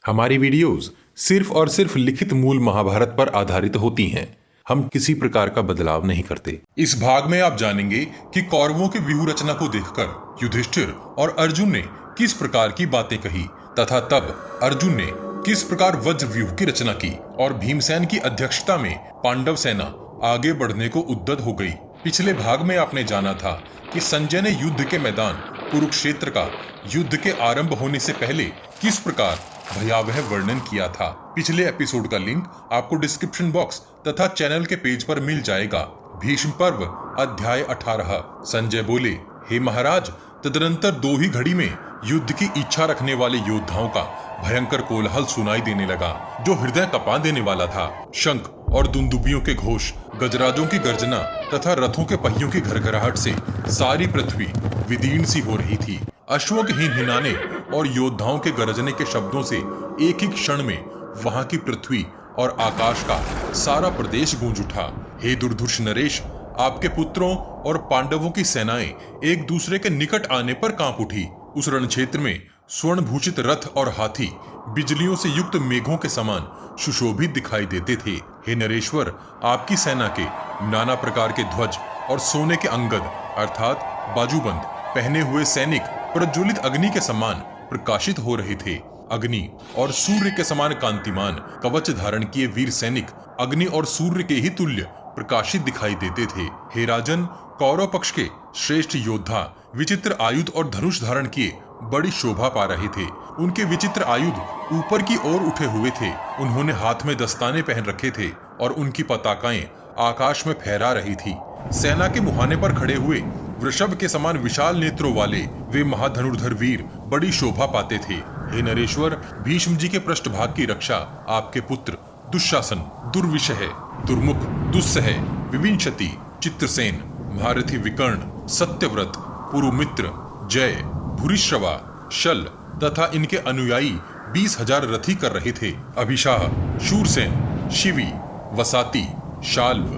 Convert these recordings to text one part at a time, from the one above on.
हमारी वीडियोस सिर्फ और सिर्फ लिखित मूल महाभारत पर आधारित होती हैं। हम किसी प्रकार का बदलाव नहीं करते। इस भाग में आप जानेंगे कि कौरवों की व्यूह रचना को देखकर युधिष्ठिर और अर्जुन ने किस प्रकार की बातें कही तथा तब अर्जुन ने किस प्रकार वज्र व्यूह की रचना की और भीमसेन की अध्यक्षता में पांडव सेना आगे बढ़ने को उद्यत हो गई। पिछले भाग में आपने जाना था कि संजय ने युद्ध के मैदान कुरुक्षेत्र का युद्ध के आरंभ होने से पहले किस प्रकार भयावह वर्णन किया था। पिछले एपिसोड का लिंक आपको डिस्क्रिप्शन बॉक्स तथा चैनल के पेज पर मिल जाएगा। भीष्म पर्व अध्याय 18। संजय बोले, हे महाराज, तदनंतर 2 ही घड़ी में युद्ध की इच्छा रखने वाले योद्धाओं का भयंकर कोलाहल सुनाई देने लगा, जो हृदय कपा देने वाला था। शंख और दुंदुभियों के घोष, गजराजों की गर्जना तथा रथों के पहियों की घरघराहट से सारी पृथ्वी विदीर्ण सी हो रही थी। अश्वों के हिनहिनाने और योद्धाओं के गरजने के शब्दों से एक ही क्षण में वहां की पृथ्वी और आकाश का सारा प्रदेश गूंज उठा। हे दुर्धुष नरेश, आपके पुत्रों और पांडवों की सेनाएं एक दूसरे के निकट आने पर कांप उठी। उस रणक्षेत्र में स्वर्ण भूषित रथ और हाथी बिजलियों से युक्त मेघों के समान सुशोभित दिखाई देते थे। हे नरेश्वर, आपकी सेना के नाना प्रकार के ध्वज और सोने के अंगद अर्थात बाजूबंद पहने हुए सैनिक प्रज्वलित अग्नि के समान प्रकाशित हो रहे थे। अग्नि और सूर्य के समान कांतिमान कवच धारण किए वीर सैनिक अग्नि और सूर्य के ही तुल्य प्रकाशित दिखाई देते थे। हे राजन, कौरव पक्ष के श्रेष्ठ योद्धा विचित्र आयुध और धनुष धारण किए बड़ी शोभा पा रहे थे। उनके विचित्र आयुध ऊपर की ओर उठे हुए थे। उन्होंने हाथ में दस्ताने पहन रखे थे और उनकी पताकाएं आकाश में फहरा रही थी। सेना के मुहाने पर खड़े हुए वृषभ के समान विशाल नेत्रों वाले वे महाधनुर्धर वीर बड़ी शोभा पाते थे। हे नरेश्वर, भीष्म जी के पृष्ठभाग की रक्षा आपके पुत्र दुशासन, दुर्विषह, दुर्मुख, दुस्सह, विविंशति, चित्रसेन, महारथी विकर्ण, सत्यव्रत, पुरुमित्र, जय, भूरिश्रवा, शल तथा इनके अनुयायी 20,000 रथी कर रहे थे। अभिशाह, शूरसेन, शिवी, वसाती, शाल्व,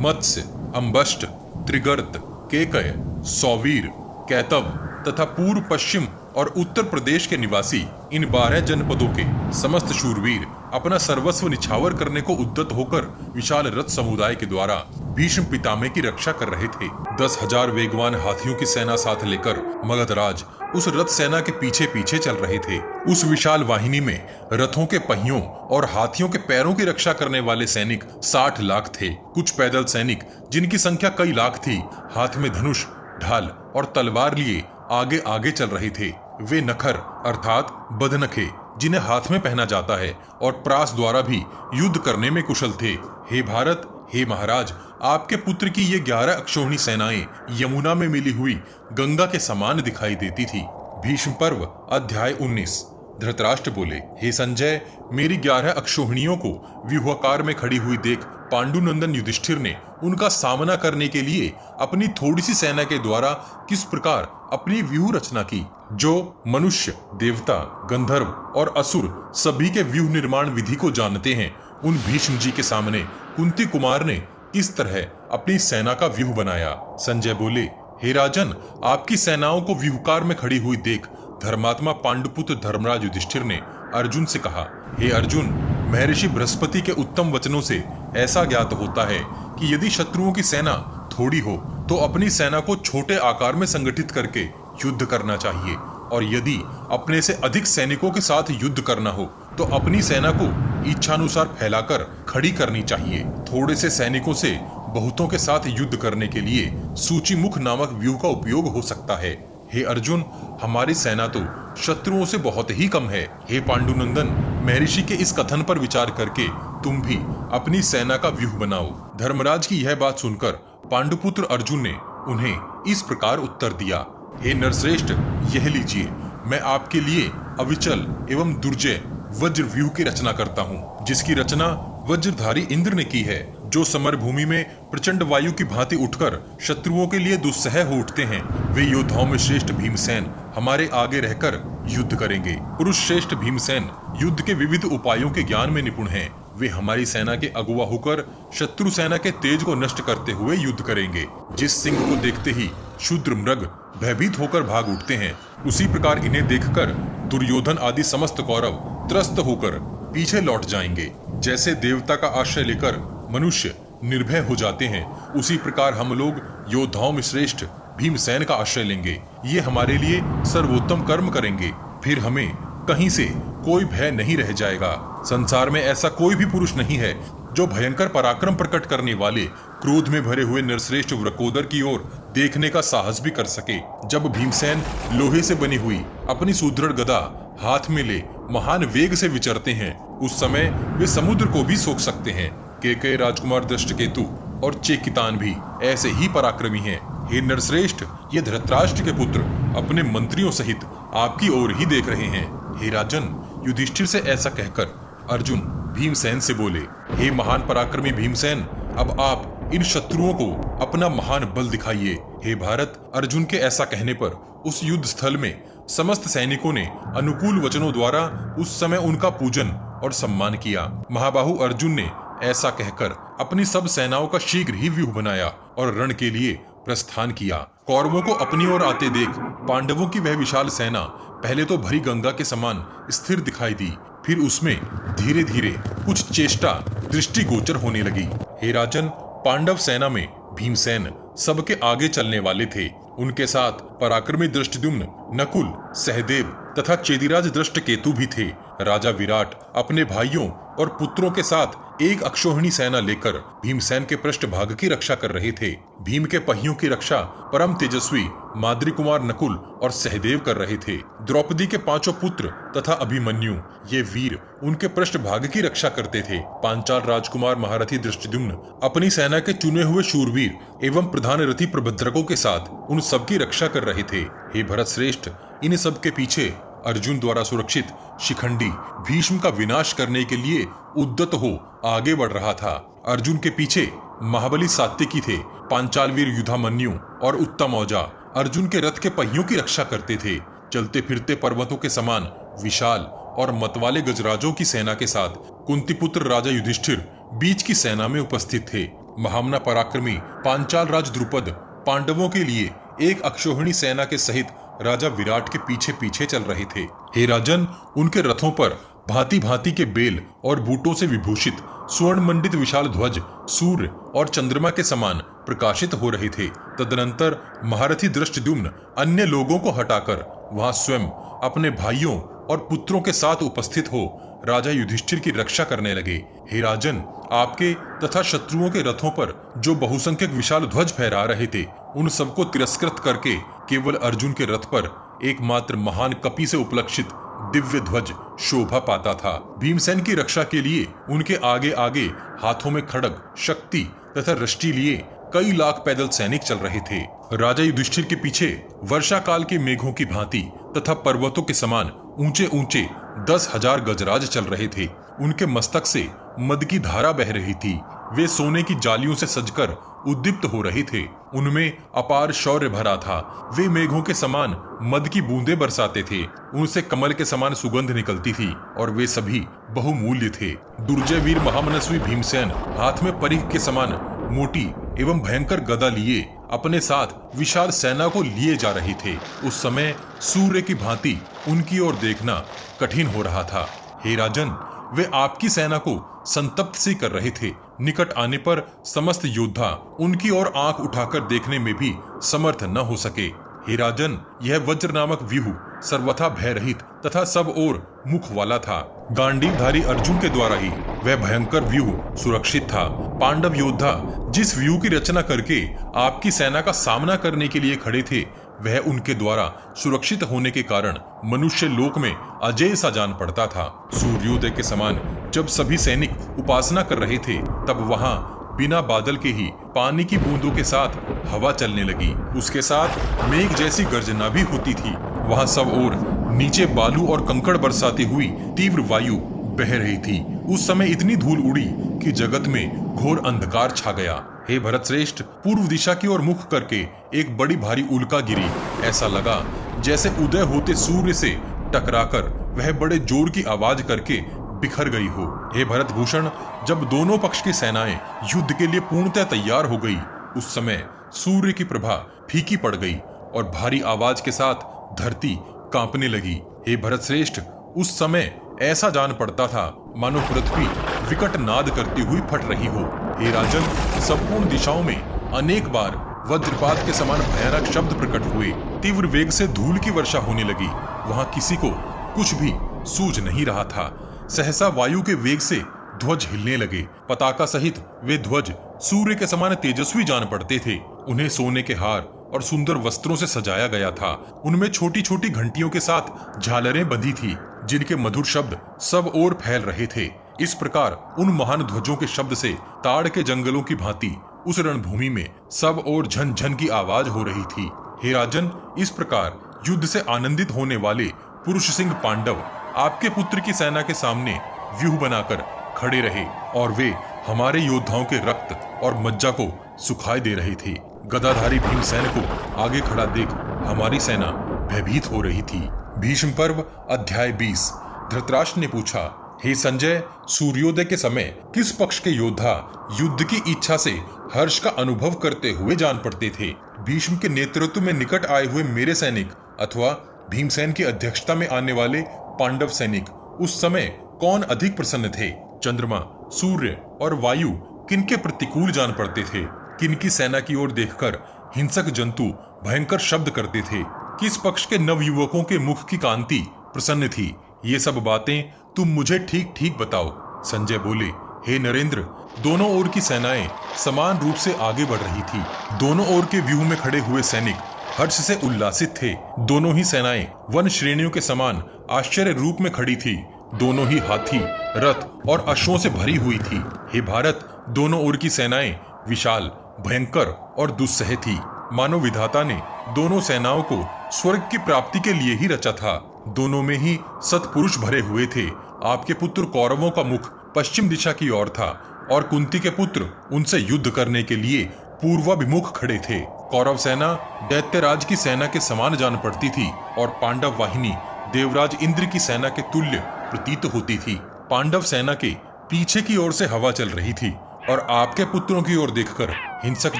मत्स्य, अंबष्ट, त्रिगर्त, केकय, सौवीर, कैतव तथा पूर्व पश्चिम और उत्तर प्रदेश के निवासी इन 12 जनपदों के समस्त शूरवीर अपना सर्वस्व निछावर करने को उद्यत होकर विशाल रथ समुदाय के द्वारा भीष्म पितामह की रक्षा कर रहे थे। 10,000 वेगवान हाथियों की सेना साथ लेकर मगधराज उस रथ सेना के पीछे पीछे चल रहे थे। उस विशाल वाहिनी में रथों के पहियों और हाथियों के पैरों की रक्षा करने वाले सैनिक 60 लाख थे। कुछ पैदल सैनिक जिनकी संख्या कई लाख थी, हाथ में धनुष, ढाल और तलवार लिए आगे आगे चल रहे थे। वे नखर अर्थात बदनखे जिन्हें हाथ में पहना जाता है और प्रास द्वारा भी युद्ध करने में कुशल थे। हे भारत, हे महाराज, आपके पुत्र की ये 11 अक्षौहिणी सेनाएं यमुना में मिली हुई गंगा के समान दिखाई देती थी। भीष्म पर्व अध्याय 19। धृतराष्ट्र बोले, हे संजय, मेरी 11 अक्षौहिणियों को व्यूहाकार में खड़ी हुई देख पांडुनंदन युधिष्ठिर ने उनका सामना करने के लिए अपनी थोड़ी सी सेना के द्वारा किस प्रकार अपनी व्यूह रचना की। जो मनुष्य, देवता, गंधर्व और असुर सभी के व्यूह निर्माण विधि को जानते हैं, उन भीष्म जी के सामने कुंती कुमार ने किस तरह अपनी सेना का व्यूह बनाया। संजय बोले, हे राजन, आपकी सेनाओं को व्यूहकार में खड़ी हुई देख धर्मात्मा पांडुपुत्र धर्मराज युधिष्ठिर ने अर्जुन से कहा, हे अर्जुन, महर्षि बृहस्पति के उत्तम वचनों से ऐसा ज्ञात होता है कि यदि शत्रुओं की सेना थोड़ी हो तो अपनी सेना को छोटे आकार में संगठित करके युद्ध करना चाहिए, और यदि अपने से अधिक सैनिकों के साथ युद्ध करना हो तो अपनी सेना को इच्छानुसार फैलाकर खड़ी करनी चाहिए। थोड़े से सैनिकों से बहुतों के साथ युद्ध करने के लिए सूचीमुख नामक व्यूह का उपयोग हो सकता है। हे अर्जुन, हमारी सेना तो शत्रुओं से बहुत ही कम है। हे पांडुनंदन, महर्षि के इस कथन पर विचार करके तुम भी अपनी सेना का व्यूह बनाओ। धर्मराज की यह बात सुनकर पांडुपुत्र अर्जुन ने उन्हें इस प्रकार उत्तर दिया, हे नरश्रेष्ठ, यह लीजिए, मैं आपके लिए अविचल एवं दुर्जय वज्र व्यूह की रचना करता हूँ, जिसकी रचना वज्रधारी इंद्र ने की है, जो समर भूमि में प्रचंड वायु की भांति उठकर शत्रुओं के लिए दुस्सह हो उठते हैं। वे योद्धाओं में श्रेष्ठ भीमसेन हमारे आगे रहकर युद्ध करेंगे। पुरुष श्रेष्ठ भीमसेन युद्ध के विविध उपायों के ज्ञान में निपुण हैं। वे हमारी सेना के अगुवा होकर शत्रु सेना के तेज को नष्ट करते हुए युद्ध करेंगे। जिस सिंह को देखते ही शूद्र मृग भयभीत होकर भाग उठते हैं, उसी प्रकार इन्हें देखकर दुर्योधन आदि समस्त कौरव त्रस्त होकर पीछे लौट जाएंगे। जैसे देवता का आश्रय लेकर मनुष्य निर्भय हो जाते हैं, उसी प्रकार हम लोग योद्धाओं में श्रेष्ठ भीमसेन का आश्रय लेंगे। ये हमारे लिए सर्वोत्तम कर्म करेंगे, फिर हमें कहीं से कोई भय नहीं रह जाएगा। संसार में ऐसा कोई भी पुरुष नहीं है जो भयंकर पराक्रम प्रकट करने वाले क्रोध में भरे हुए नरश्रेष्ठ वृकोदर की ओर देखने का साहस भी कर सके। जब भीमसेन लोहे से बनी हुई अपनी सुदृढ़ गदा हाथ में ले महान वेग से विचरते हैं, उस समय वे समुद्र को भी सोख सकते हैं। केकय राजकुमार दृष्टकेतु और चेकितान भी ऐसे ही पराक्रमी हैं। हे नरश्रेष्ठ, ये धृतराष्ट्र के पुत्र अपने मंत्रियों सहित आपकी ओर ही देख रहे हैं। हे राजन, युधिष्ठिर से ऐसा कहकर अर्जुन भीमसेन से बोले, हे महान पराक्रमी भीमसेन, अब आप इन शत्रुओं को अपना महान बल दिखाइए। हे भारत, अर्जुन के ऐसा कहने पर उस युद्ध स्थल में समस्त सैनिकों ने अनुकूल वचनों द्वारा उस समय उनका पूजन और सम्मान किया। महाबाहु अर्जुन ने ऐसा कहकर अपनी सब सेनाओं का शीघ्र ही व्यूह बनाया और रण के लिए प्रस्थान किया। कौरवों को अपनी ओर आते देख पांडवों की वह विशाल सेना पहले तो भरी गंगा के समान स्थिर दिखाई दी, फिर उसमें धीरे धीरे कुछ चेष्टा दृष्टिगोचर होने लगी। हे राजन, पांडव सेना में भीमसेन सबके आगे चलने वाले थे। उनके साथ पराक्रमी दृष्टद्युम्न, नकुल, सहदेव तथा चेदिराज दृष्टकेतु भी थे। राजा विराट अपने भाइयों और पुत्रों के साथ एक अक्षौहिणी सेना लेकर भीमसेन के पृष्ठभाग की रक्षा कर रहे थे। भीम के पहियों की रक्षा परम तेजस्वी माद्री कुमार नकुल और सहदेव कर रहे थे। द्रौपदी के 5 पुत्र तथा अभिमन्यु, ये वीर उनके पृष्ठभाग की रक्षा करते थे। पांचाल राजकुमार महारथी दृष्टद्युम्न अपनी सेना के चुने हुए शूरवीर एवं प्रधान रथी प्रभद्रकों के साथ उन सबकी रक्षा कर रहे थे। हे भरत श्रेष्ठ, इन सब के पीछे अर्जुन द्वारा सुरक्षित शिखंडी भीष्म का विनाश करने के लिए उद्यत हो आगे बढ़ रहा था। अर्जुन के पीछे महाबली सात्यकी थे। पांचाल वीर युधामन्यु और उत्तमौजा अर्जुन के रथ के पहियों की रक्षा करते थे। चलते फिरते पर्वतों के समान विशाल और मतवाले गजराजों की सेना के साथ कुंतीपुत्र राजा युधिष्ठिर बीच की सेना में उपस्थित थे। महामना पराक्रमी पांचाल राज द्रुपद पांडवों के लिए एक अक्षौहिणी सेना के सहित राजा विराट के पीछे पीछे चल रहे थे। हे राजन, उनके रथों पर भांति भांति के बेल और बूटों से विभूषित स्वर्ण मंडित विशाल ध्वज सूर्य और चंद्रमा के समान प्रकाशित हो रहे थे। तदनंतर महारथी दृष्टद्युम्न अन्य लोगों को हटाकर वहां स्वयं अपने भाइयों और पुत्रों के साथ उपस्थित हो राजा युधिष्ठिर की रक्षा करने लगे। हे राजन, आपके तथा शत्रुओं के रथों पर जो बहुसंख्यक विशाल ध्वज फहरा रहे थे, उन सबको तिरस्कृत करके केवल अर्जुन के रथ पर एकमात्र महान कपि से उपलक्षित दिव्य ध्वज शोभा पाता था। भीमसेन की रक्षा के लिए उनके आगे आगे हाथों में खड्ग, शक्ति तथा रष्टि लिए कई लाख पैदल सैनिक चल रहे थे। राजा युधिष्ठिर के पीछे वर्षा काल के मेघों की भांति तथा पर्वतों के समान ऊंचे ऊंचे 10,000 गजराज चल रहे थे। उनके मस्तक से मद की धारा बह रही थी। वे सोने की जालियों से सजकर उद्दीप्त हो रहे थे। उनमें अपार शौर्य भरा था। वे मेघों के समान मद की बूंदें बरसाते थे। उनसे कमल के समान सुगंध निकलती थी और वे सभी बहुमूल्य थे। दुर्जय वीर महामनस्वी भीमसेन हाथ में परिघ के समान मोटी एवं भयंकर गदा लिए अपने साथ विशाल सेना को लिए जा रहे थे। उस समय सूर्य की भांति उनकी ओर देखना कठिन हो रहा था। हे राजन, वे आपकी सेना को संतप्त सी कर रहे थे। निकट आने पर समस्त योद्धा उनकी ओर आंख उठाकर देखने में भी समर्थ न हो सके। हे राजन, यह वज्र नामक व्यूह सर्वथा भय रहित तथा सब ओर मुख वाला था। गांडीवधारी अर्जुन के द्वारा ही वह भयंकर व्यूह सुरक्षित था। पांडव योद्धा जिस व्यूह की रचना करके आपकी सेना का सामना करने के लिए खड़े थे, वह उनके द्वारा सुरक्षित होने के कारण मनुष्य लोक में अजेय सा जान पड़ता था। सूर्योदय के समान जब सभी सैनिक उपासना कर रहे थे, तब वहां बिना बादल के ही पानी की बूंदों के साथ हवा चलने लगी। उसके साथ मेघ जैसी गर्जना भी होती थी। वहां सब ओर नीचे बालू और कंकड़ बरसाती हुई तीव्र वायु बह रही थी। उस समय इतनी धूल उड़ी कि जगत में घोर अंधकार छा गया। हे भरत श्रेष्ठ, पूर्व दिशा की ओर मुख करके एक बड़ी भारी उल्का गिरी। ऐसा लगा जैसे उदय होते सूर्य से टकराकर वह बड़े जोर की आवाज करके बिखर गई हो। हे भरत भूषण, जब दोनों पक्ष की सेनाएं युद्ध के लिए पूर्णतः तैयार हो गई, उस समय सूर्य की प्रभा फीकी पड़ गई और भारी आवाज के साथ धरती कांपने लगी। हे भरत श्रेष्ठ, उस समय ऐसा जान पड़ता था मानो पृथ्वी विकट नाद करती हुई फट रही हो। हे राजन, संपूर्ण दिशाओं में अनेक बार वज्रपात के समान भयानक शब्द प्रकट हुए। तीव्र वेग से धूल की वर्षा होने लगी। वहां किसी को कुछ भी सूझ नहीं रहा था। सहसा वायु के वेग से ध्वज हिलने लगे। पताका सहित वे ध्वज सूर्य के समान तेजस्वी जान पड़ते थे। उन्हें सोने के हार और सुंदर वस्त्रों से सजाया गया था। उनमें छोटी छोटी घंटियों के साथ झालरें बंधी थी, जिनके मधुर शब्द सब ओर फैल रहे थे। इस प्रकार उन महान ध्वजों के शब्द से ताड़ के जंगलों की भांति उस रणभूमि में सब ओर झन झन की आवाज हो रही थी। हे राजन, इस प्रकार युद्ध से आनंदित होने वाले पुरुष सिंह पांडव आपके पुत्र की सेना के सामने व्यूह बनाकर खड़े रहे और वे हमारे योद्धाओं के रक्त और मज्जा को सुखाए दे रहे थे। गदाधारी भीमसेन को आगे खड़ा देख हमारी सेना भयभीत हो रही थी। भीष्म पर्व अध्याय 20। धृतराष्ट्र ने पूछा, हे संजय, सूर्योदय के समय किस पक्ष के योद्धा युद्ध की इच्छा से हर्ष का अनुभव करते हुए जान पड़ते थे? भीष्म के नेतृत्व में निकट आए हुए मेरे सैनिक अथवा भीमसेन की अध्यक्षता में आने वाले पांडव सैनिक उस समय कौन अधिक प्रसन्न थे? चंद्रमा, सूर्य और वायु किनके प्रतिकूल जान पड़ते थे? किनकी सेना की ओर देखकर हिंसक जंतु भयंकर शब्द करते थे? किस पक्ष के नवयुवकों के मुख की कांति प्रसन्न थी? ये सब बातें तुम मुझे ठीक ठीक बताओ। संजय बोले, हे नरेंद्र, दोनों ओर की सेनाएं समान रूप से आगे बढ़ रही थी। दोनों ओर के व्यूह में खड़े हुए सैनिक हर्ष से उल्लासित थे। दोनों ही सेनाएं वन श्रेणियों के समान आश्चर्य रूप में खड़ी थी। दोनों ही हाथी, रथ और अश्वों से भरी हुई थी। हे भारत, दोनों ओर की सेनाएं विशाल, भयंकर और दुस्सह थी। मानो विधाता ने दोनों सेनाओं को स्वर्ग की प्राप्ति के लिए ही रचा था। दोनों में ही सत्पुरुष भरे हुए थे। आपके पुत्र कौरवों का मुख पश्चिम दिशा की ओर था और कुंती के पुत्र उनसे युद्ध करने के लिए पूर्वाभिमुख खड़े थे। कौरव सेना दैत्यराज की सेना के समान जान पड़ती थी और पांडव वाहिनी देवराज इंद्र की सेना के तुल्य प्रतीत होती थी। पांडव सेना के पीछे की ओर से हवा चल रही थी और आपके पुत्रों की ओर देखकर हिंसक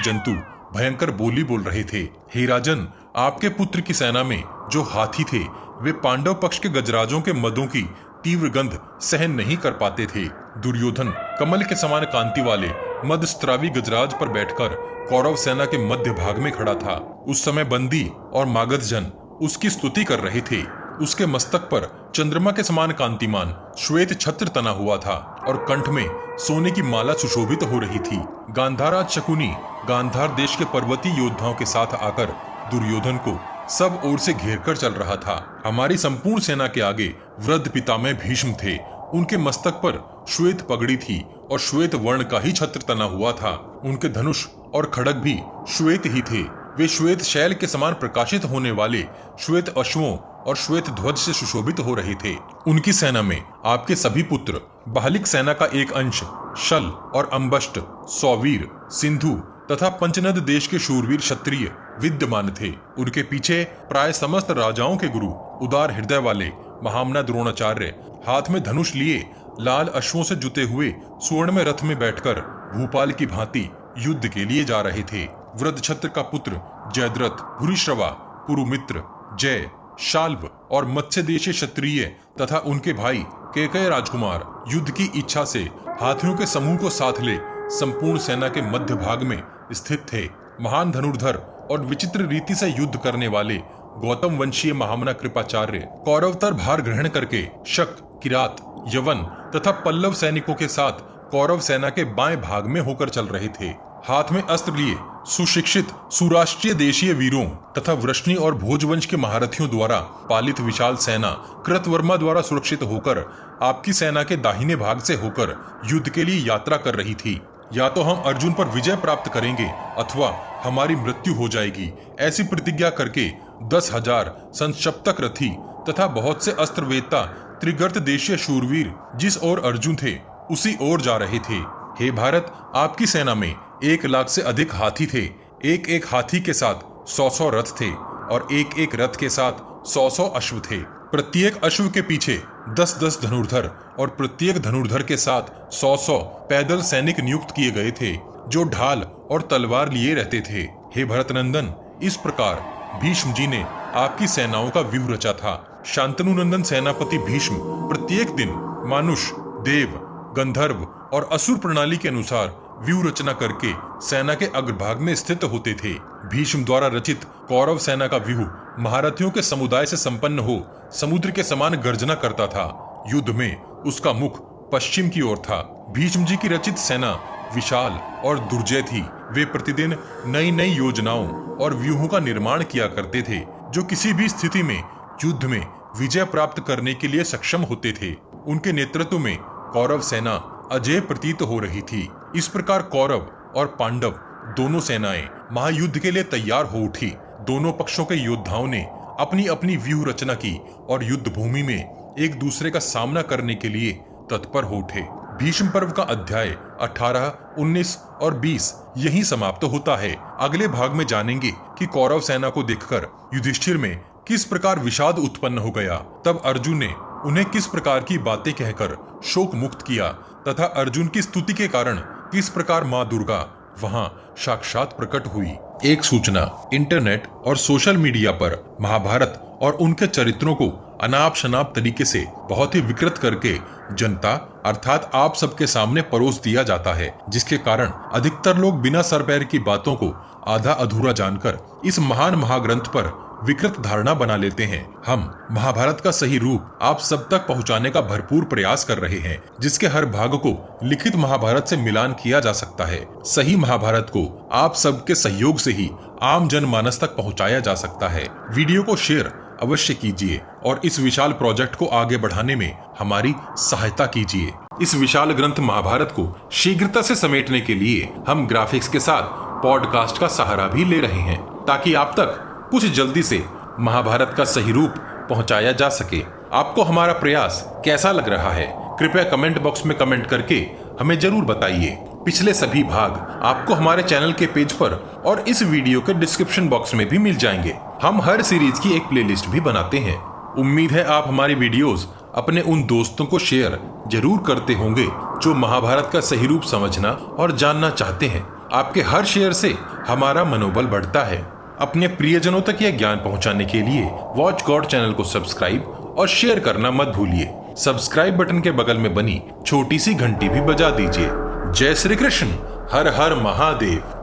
जंतु भयंकर बोली बोल रहे थे। हे राजन, आपके पुत्र की सेना में जो हाथी थे वे पांडव पक्ष के गजराजों के मदों की तीव्र गंध सहन नहीं कर पाते थे। दुर्योधन कमल के समान कांति वाले मदस्त्रावी गजराज पर बैठकर कौरव सेना के मध्य भाग में खड़ा था। उस समय बंदी और मागधजन उसकी स्तुति कर रहे थे। उसके मस्तक पर चंद्रमा के समान कांतिमान श्वेत छत्र तना हुआ था और कंठ में सोने की माला सुशोभित हो रही थी। गांधारा शकुनी गांधार देश के पर्वतीय योद्धाओं के साथ आकर दुर्योधन को सब ओर से घेरकर चल रहा था। हमारी संपूर्ण सेना के आगे वृद्ध पितामह भीष्म थे। उनके मस्तक पर श्वेत पगड़ी थी और श्वेत वर्ण का ही छत्र तना हुआ था। उनके धनुष और खड़ग भी श्वेत ही थे। वे श्वेत शैल के समान प्रकाशित होने वाले श्वेत अश्वों और श्वेत ध्वज से सुशोभित हो रहे थे। उनकी सेना में आपके सभी पुत्र, बाहलिक सेना का एक अंश, शल और अम्बष्ट, सौवीर, सिंधु तथा पंचनद देश के शूरवीर क्षत्रिय विद्यमान थे। उनके पीछे प्राय समस्त राजाओं के गुरु, उदार हृदय वाले महामना द्रोणाचार्य हाथ में धनुष लिए लाल अश्वों से जुते हुए स्वर्ण में रथ में बैठकर भूपाल की भांति युद्ध के लिए जा रहे थे। वृद्धछत्र का पुत्र जयद्रथ, भूरिश्रवा, पुरुमित्र, जय, शाल्व और मत्स्य देशीय क्षत्रिय तथा उनके भाई केकय राजकुमार युद्ध की इच्छा से हाथियों के समूह को साथ ले संपूर्ण सेना के मध्य भाग में स्थित थे। महान धनुर्धर और विचित्र रीति से युद्ध करने वाले गौतम वंशीय महामना कृपाचार्य कौरवतर भार ग्रहण करके शक, किरात, यवन तथा पल्लव सैनिकों के साथ कौरव सेना के बाएं भाग में होकर चल रहे थे। हाथ में अस्त्र लिए सुशिक्षित सुराष्ट्रीय देशीय वीरों तथा वृष्णि और भोजवंश के महारथियों द्वारा पालित विशाल सेना कृतवर्मा द्वारा सुरक्षित होकर आपकी सेना के दाहिने भाग से होकर युद्ध के लिए यात्रा कर रही थी। या तो हम अर्जुन पर विजय प्राप्त करेंगे अथवा हमारी मृत्यु हो जाएगी, ऐसी प्रतिज्ञा करके 10,000 संक्षप्तक रथी तथा बहुत से अस्त्रवेत्ता त्रिगर्त देशीय शूरवीर जिस ओर अर्जुन थे उसी ओर जा रहे थे। हे भारत, आपकी सेना में 1 लाख से अधिक हाथी थे। एक एक हाथी के साथ 100-100 रथ थे और एक एक रथ के साथ 100-100 अश्व थे। प्रत्येक अश्व के पीछे 10-10 धनुर्धर और प्रत्येक धनुर्धर के साथ 100-100 पैदल सैनिक नियुक्त किए गए थे जो ढाल और तलवार लिए रहते थे। हे भरत नंदन, इस प्रकार भीष्म जी ने आपकी सेनाओं का व्यूह रचा था। शांतनु नंदन सेनापति भीष्म प्रत्येक दिन मानुष, देव, गंधर्व और असुर प्रणाली के अनुसार व्यूह रचना करके सेना के अग्रभाग में स्थित होते थे। भीष्म द्वारा रचित कौरव सेना का व्यूह महारथियों के समुदाय से संपन्न हो समुद्र के समान गर्जना करता था। युद्ध में उसका मुख पश्चिम की ओर था। भीष्म जी की रचित सेना विशाल और दुर्जय थी। वे प्रतिदिन नई नई योजनाओं और व्यूहों का निर्माण किया करते थे, जो किसी भी स्थिति में युद्ध में विजय प्राप्त करने के लिए सक्षम होते थे। उनके नेतृत्व में कौरव सेना अजेय प्रतीत हो रही थी। इस प्रकार कौरव और पांडव दोनों सेनाएं महायुद्ध के लिए तैयार हो उठी। दोनों पक्षों के योद्धाओं ने अपनी अपनी व्यूह रचना की और युद्ध भूमि में एक दूसरे का सामना करने के लिए तत्पर हो उठे। भीष्म पर्व का अध्याय 18, 19 और 20 यहीं समाप्त होता है। अगले भाग में जानेंगे कि कौरव सेना को देखकर युधिष्ठिर में किस प्रकार विषाद उत्पन्न हो गया। तब अर्जुन ने उन्हें किस प्रकार की बातें कहकर शोक मुक्त किया तथा अर्जुन की स्तुति के कारण किस प्रकार माँ दुर्गा वहां साक्षात प्रकट हुई। एक सूचना, इंटरनेट और सोशल मीडिया पर महाभारत और उनके चरित्रों को अनाप शनाप तरीके से बहुत ही विकृत करके जनता अर्थात आप सबके सामने परोस दिया जाता है, जिसके कारण अधिकतर लोग बिना सर पैर की बातों को आधा अधूरा जानकर इस महान महाग्रंथ पर विकृत धारणा बना लेते हैं। हम महाभारत का सही रूप आप सब तक पहुंचाने का भरपूर प्रयास कर रहे हैं, जिसके हर भाग को लिखित महाभारत से मिलान किया जा सकता है। सही महाभारत को आप सबके सहयोग से ही आम जनमानस तक पहुंचाया जा सकता है। वीडियो को शेयर अवश्य कीजिए और इस विशाल प्रोजेक्ट को आगे बढ़ाने में हमारी सहायता कीजिए। इस विशाल ग्रंथ महाभारत को शीघ्रता से समेटने के लिए हम ग्राफिक्स के साथ पॉडकास्ट का सहारा भी ले रहे हैं, ताकि आप तक कुछ जल्दी से महाभारत का सही रूप पहुंचाया जा सके। आपको हमारा प्रयास कैसा लग रहा है? कृपया कमेंट बॉक्स में कमेंट करके हमें जरूर बताइए। पिछले सभी भाग आपको हमारे चैनल के पेज पर और इस वीडियो के डिस्क्रिप्शन बॉक्स में भी मिल जाएंगे। हम हर सीरीज की एक प्लेलिस्ट भी बनाते हैं। उम्मीद है आप हमारी वीडियोस अपने उन दोस्तों को शेयर जरूर करते होंगे जो महाभारत का सही रूप समझना और जानना चाहते हैं। आपके हर शेयर से हमारा मनोबल बढ़ता है। अपने प्रियजनों तक यह ज्ञान पहुंचाने के लिए वॉच गॉड चैनल को सब्सक्राइब और शेयर करना मत भूलिए। सब्सक्राइब बटन के बगल में बनी छोटी सी घंटी भी बजा दीजिए। जय श्री कृष्ण। हर हर महादेव।